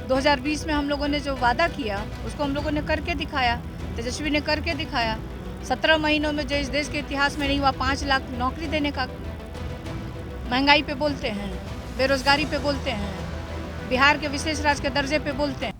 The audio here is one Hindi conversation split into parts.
2020 में हम लोगों ने जो वादा किया उसको हम लोगों ने करके दिखाया, तेजस्वी ने करके दिखाया। 17 महीनों में जो इस देश के इतिहास में नहीं हुआ, 5 लाख नौकरी देने का। महंगाई पे बोलते हैं, बेरोजगारी पे बोलते हैं, बिहार के विशेष राज्य के दर्जे पे बोलते हैं।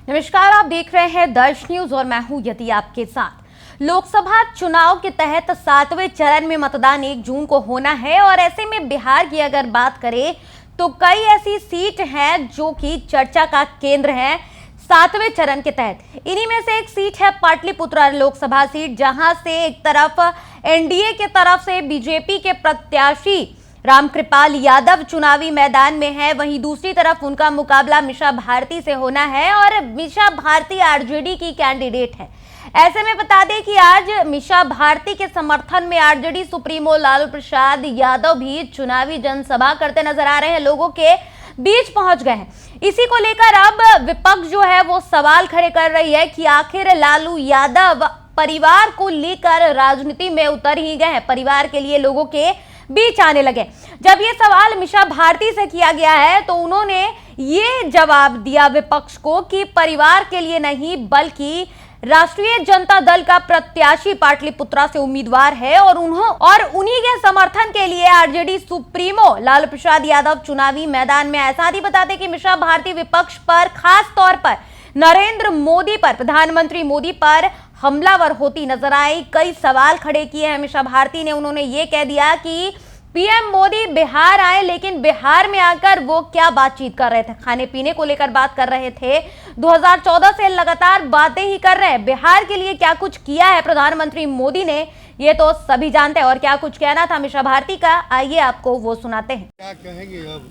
नमस्कार, आप देख रहे हैं दर्श न्यूज और मैं हूं यति आपके साथ। लोकसभा चुनाव के तहत 7वें चरण में मतदान 1 जून को होना है और ऐसे में बिहार की अगर बात करें तो कई ऐसी सीट हैं जो कि चर्चा का केंद्र है 7वें चरण के तहत। इन्हीं में से एक सीट है पाटलिपुत्र लोकसभा सीट, जहां से एक तरफ एनडीए के तरफ से बीजेपी के प्रत्याशी रामकृपाल यादव चुनावी मैदान में है, वहीं दूसरी तरफ उनका मुकाबला मीसा भारती से होना है और मीसा भारती आरजेडी की कैंडिडेट है। ऐसे में बता दें कि आज मीसा भारती के समर्थन में आरजेडी सुप्रीमो लालू प्रसाद यादव भी चुनावी जनसभा करते नजर आ रहे हैं, लोगों के बीच पहुंच गए हैं। इसी को लेकर अब विपक्ष जो है वो सवाल खड़े कर रही है कि आखिर लालू यादव परिवार को लेकर राजनीति में उतर ही गए हैं, परिवार के लिए लोगों के बीच आने लगे। जब ये सवाल मीसा भारती से किया गया है तो उन्होंने ये जवाब दिया विपक्ष को कि परिवार के लिए नहीं बल्कि राष्ट्रीय जनता दल का प्रत्याशी पाटलिपुत्रा से उम्मीदवार है और उन्हीं के समर्थन के लिए आरजेडी सुप्रीमो लालू प्रसाद यादव चुनावी मैदान में है। साथ ही बता दें कि मीसा भारती विपक्ष पर, खास तौर पर नरेंद्र मोदी पर, प्रधानमंत्री मोदी पर हमलावर होती नजर आई। कई सवाल खड़े किए हैं मीसा भारती ने। उन्होंने ये कह दिया कि पीएम मोदी बिहार आए, लेकिन बिहार में आकर वो क्या बातचीत कर रहे थे, खाने पीने को लेकर बात कर रहे थे। 2014 से लगातार बातें ही कर रहे हैं। बिहार के लिए क्या कुछ किया है प्रधानमंत्री मोदी ने, ये तो सभी जानते हैं। और क्या कुछ कहना था मीसा भारती का, आइए आपको वो सुनाते हैं। क्या कहेंगे अब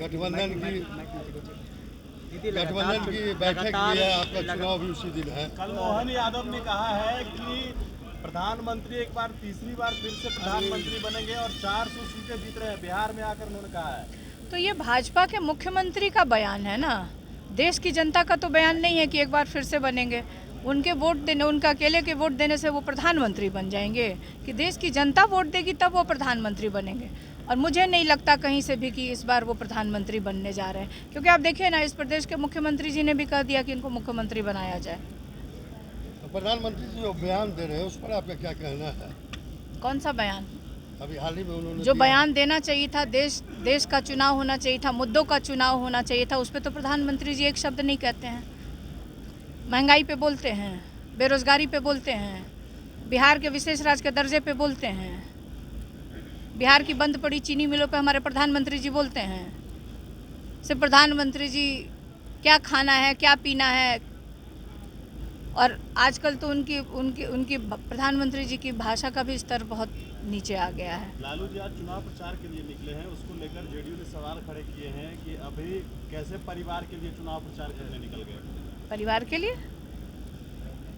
गठबंधन की बैठक भी है, आपका चुनाव भी उसी दिन है। कल मोहन यादव ने कहा है कि प्रधानमंत्री एक बार, तीसरी बार फिर से प्रधानमंत्री बनेंगे और 400 सीटें जीत रहे हैं बिहार में आकर, उन्होंने कहा है। तो ये भाजपा के मुख्यमंत्री का बयान है ना, देश की जनता का तो बयान नहीं है कि एक बार फिर से बनेंगे। उनके वोट देने, उनका अकेले के वोट देने से वो प्रधानमंत्री बन जाएंगे कि देश की जनता वोट देगी तब वो प्रधानमंत्री बनेंगे। और मुझे नहीं लगता कहीं से भी कि इस बार वो प्रधानमंत्री बनने जा रहे हैं, क्योंकि आप देखिए ना, इस प्रदेश के मुख्यमंत्री जी ने भी कह दिया कि इनको मुख्यमंत्री बनाया जाए। प्रधानमंत्री जी जो बयान दे रहे हैं उस पर आपका क्या कहना है? कौन सा बयान? अभी हाल ही में उन्होंने जो बयान देना चाहिए था, देश का चुनाव होना चाहिए था, मुद्दों का चुनाव होना चाहिए था, उस पर तो प्रधानमंत्री जी एक शब्द नहीं कहते हैं। महंगाई पे बोलते हैं, बेरोजगारी पे बोलते हैं, बिहार के विशेष राज्य के दर्जे पे बोलते हैं, बिहार की बंद पड़ी चीनी मिलों पे हमारे प्रधानमंत्री जी बोलते हैं। सिर्फ प्रधानमंत्री जी क्या खाना है, क्या पीना है। और आजकल तो उनकी प्रधानमंत्री जी की भाषा का भी स्तर बहुत नीचे आ गया है। लालू जी आज चुनाव प्रचार के लिए निकले हैं, उसको लेकर जेडीयू ने सवाल खड़े किए हैं कि अभी कैसे परिवार के लिए चुनाव प्रचार करने निकल गए। परिवार के लिए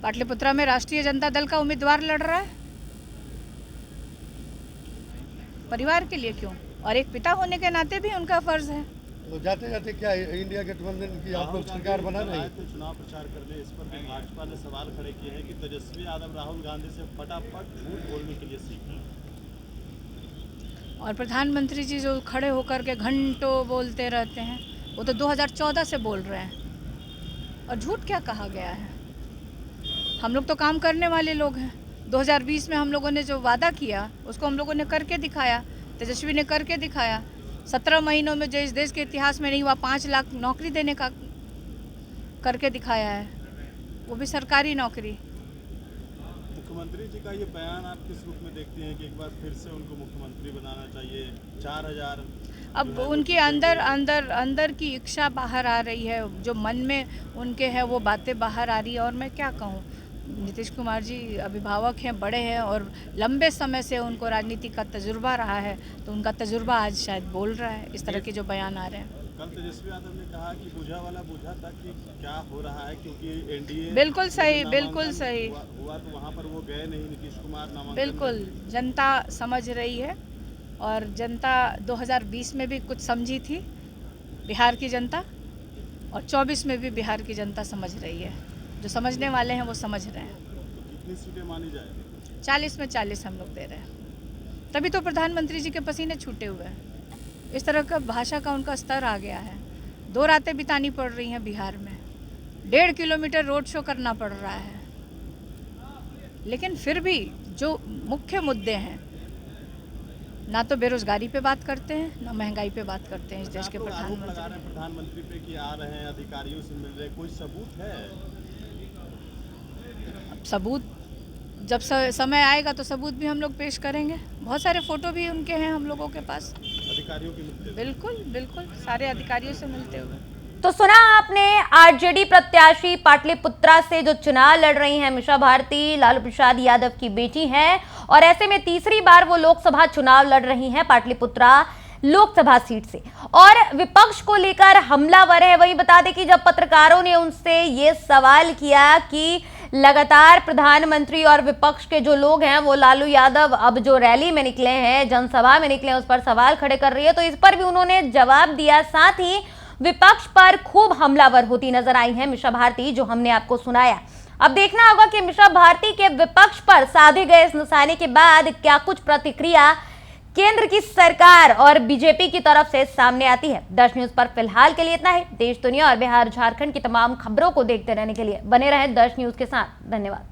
पाटलिपुत्रा में राष्ट्रीय जनता दल का उम्मीदवार लड़ रहा है, परिवार के लिए क्यों? और एक पिता होने के नाते भी उनका फर्ज है। तो जाते जाते क्या इंडिया गठबंधन की आप लोग सरकार बना रहे हैं? चुनाव प्रचार करने, इस पर भी भाजपा ने सवाल खड़े किए हैं कि तेजस्वी यादव राहुल गांधी से फटाफट झूठ बोलने के लिए सीखें। और प्रधानमंत्री जी जो खड़े होकर के घंटों बोलते रहते हैं, वो तो 2014 से बोल रहे हैं। और झूठ क्या कहा गया है? हम लोग तो काम करने वाले लोग हैं। 2020 में हम लोगों ने जो वादा किया उसको हम लोगों ने करके दिखाया, तेजस्वी ने करके दिखाया। 17 महीनों में जो इस देश के इतिहास में नहीं हुआ, 5 लाख नौकरी देने का करके दिखाया है, वो भी सरकारी नौकरी। मुख्यमंत्री जी का ये बयान आप किस रूप में देखते हैं कि एक बार फिर से उनको मुख्यमंत्री बनाना चाहिए? 4000 अब उनके अंदर की इच्छा बाहर आ रही है, जो मन में उनके है वो बातें बाहर आ रही है। और मैं क्या कहूँ, नीतीश कुमार जी अभिभावक हैं, बड़े हैं और लंबे समय से उनको राजनीति का तजुर्बा रहा है, तो उनका तजुर्बा आज शायद बोल रहा है, इस तरह के जो बयान आ रहे हैं। कल तेजस्वी यादव ने कहा कि बुझा वाला बुझा था कि क्या हो रहा है, क्योंकि एनडीए बिल्कुल सही हुआ तो वहाँ पर वो गए नहीं, नीतीश कुमार नामांकन। बिल्कुल जनता समझ रही है और जनता 2020 में भी कुछ समझी थी बिहार की जनता, और 24 में भी बिहार की जनता समझ रही है। जो समझने वाले हैं वो समझ रहे हैं। तो कितनी सीटें मानी जाए? 40 में 40 हम लोग दे रहे हैं। तभी तो प्रधानमंत्री जी के पसीने छूटे हुए हैं। इस तरह का भाषा का उनका स्तर आ गया है। 2 रातें बितानी पड़ रही हैं बिहार में, 1.5 किलोमीटर रोड शो करना पड़ रहा है। लेकिन फिर भी जो मुख्य मुद्दे हैं, ना तो बेरोजगारी पे बात करते हैं, ना महंगाई पे बात करते हैं इस देश के आप लोग आरोप लगा प्रधानमंत्री। रहे हैं प्रधानमंत्री पे कि आ रहे हैं, अधिकारियों से मिल रहे हैं, कोई सबूत है? सबूत जब समय आएगा तो सबूत भी हम लोग पेश करेंगे। बहुत सारे फोटो भी उनके हैं हम लोगों के पास। अधिकारियों के मिलते हुए? बिल्कुल बिल्कुल, सारे अधिकारियों से मिलते हुए। तो सुना आपने, आरजेडी प्रत्याशी पाटलिपुत्रा से जो चुनाव लड़ रही हैं मीसा भारती, लालू प्रसाद यादव की बेटी हैं, और ऐसे में तीसरी बार वो लोकसभा चुनाव लड़ रही हैं पाटलिपुत्रा लोकसभा सीट से, और विपक्ष को लेकर हमलावर है। वही बता दें कि जब पत्रकारों ने उनसे ये सवाल किया कि लगातार प्रधानमंत्री और विपक्ष के जो लोग हैं वो लालू यादव अब जो रैली में निकले हैं, जनसभा में निकले हैं, उस पर सवाल खड़े कर रही है, तो इस पर भी उन्होंने जवाब दिया। साथ ही विपक्ष पर खूब हमलावर होती नजर आई है मीसा भारती, जो हमने आपको सुनाया। अब देखना होगा कि मीसा भारती के विपक्ष पर साधे गए इस निशाने के बाद क्या कुछ प्रतिक्रिया केंद्र की सरकार और बीजेपी की तरफ से सामने आती है। 10 न्यूज पर फिलहाल के लिए इतना ही। देश, दुनिया और बिहार झारखंड की तमाम खबरों को देखते रहने के लिए बने रहें 10 न्यूज के साथ। धन्यवाद।